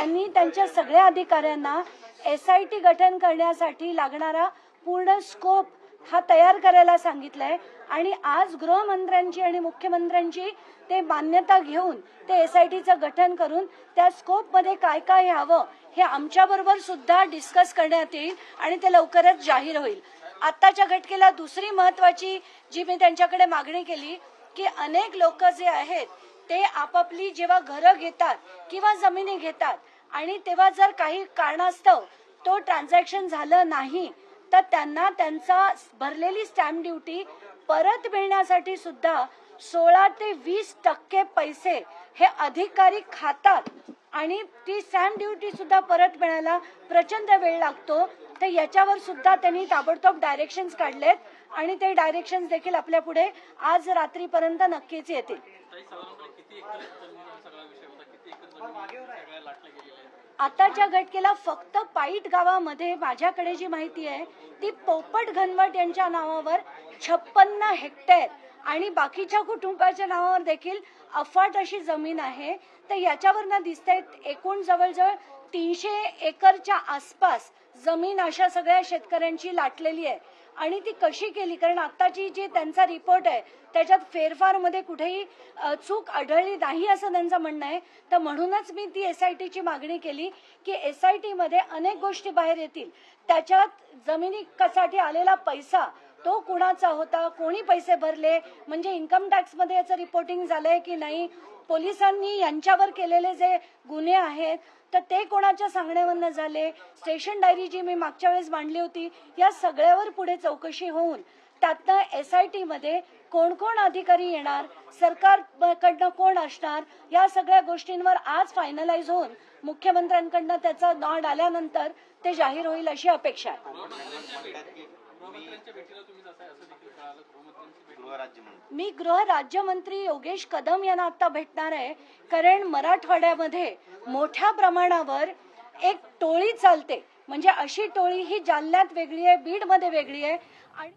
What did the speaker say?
त्यांनी त्यांच्या सगळ्या अधिकाऱ्यांना SIT गठन करण्यासाठी लागणारा पूर्ण स्कोप हा तयार करायला सांगितलंय आणि आज गृहमंत्र्यांची आणि मुख्यमंत्र्यांची ते मान्यता घेऊन ते SITचं गठन करून त्या स्कोपमध्ये काय काय हवं हे आमच्याबरोबर सुद्धा डिस्कस करण्यात येईल आणि ते लवकरच जाहीर होईल। आत्ताच्या घटकेला दुसरी महत्वाची जी मी त्यांच्याकडे मागणी केली की अनेक लोक जे आहेत ते आपापली जेव्हा घरं घेतात किंवा जमिनी घेतात आणि तेव्हा जर काही कारणास्तव तो ट्रान्झॅक्शन झालं नाही तर त्यांना त्यांचा भरलेली स्टॅम्प ड्युटी परत मिळण्यासाठी सुद्धा 16 ते 20% पैसे हे अधिकारी खातात आणि ती स्टॅम्प ड्युटी सुद्धा परत मिळायला प्रचंड वेळ लागतो। तर याच्यावर सुद्धा त्यांनी ताबडतोब डायरेक्शन्स काढलेत आणि ते डायरेक्शन्स देखील आपल्या पुढे आज रात्रीपर्यंत नक्कीच येतील। आताच्या घटकेला फक्त पाईट गावामध्ये माझ्याकडे जी माहिती आहे ती पोपट घनवट यांच्या नावावर 56 हेक्टर आणि बाकीच्या कुटुंबाच्या नावावर देखील अफाट अशी जमीन आहे। तर याच्यावरनं दिसतंय एकूण जवळजवळ 300 एकरच्या आसपास जमीन अशा सगळ्या शेतकऱ्यांची लाटलेली आहे आणि ती कशी केली, कारण आताची जी त्यांचा रिपोर्ट आहे त्याच्यात फेरफार मध्ये कुठेही चूक आढळली नाही असं त्यांचं म्हणणं आहे। तर म्हणूनच मी ती SITची मागणी केली की SIT मध्ये अनेक गोष्टी बाहेर येतील, त्याच्यात जमिनीसाठी आलेला पैसा तो कुणाचा होता, कोणी पैसे भरले, म्हणजे इन्कम टॅक्स मध्ये याचं रिपोर्टिंग झालंय की नाही, पोलिसांनी यांच्यावर केलेले जे गुन्हे आहेत तर ते कोणाच्या सांगण्यावरनं झाले, स्टेशन डायरी जी मी मागच्या वेळेस मांडली होती या सगळ्यावर पुढे चौकशी होऊन त्यातनं SIT मध्ये कोण कोण अधिकारी येणार, सरकारकडनं कोण असणार, या सगळ्या गोष्टींवर आज फायनलाइज होऊन मुख्यमंत्र्यांकडनं त्याचा नॉड आल्यानंतर ते जाहीर होईल अशी अपेक्षा आहे। मी गृह राज्यमंत्री योगेश कदम यांना आता भेटणार आहे, कारण मराठवाड्यामध्ये मोठ्या प्रमाणावर एक टोळी चालते, म्हणजे अशी टोळी ही जालन्यात वेगळी आहे, बीडमध्ये वेगळी आहे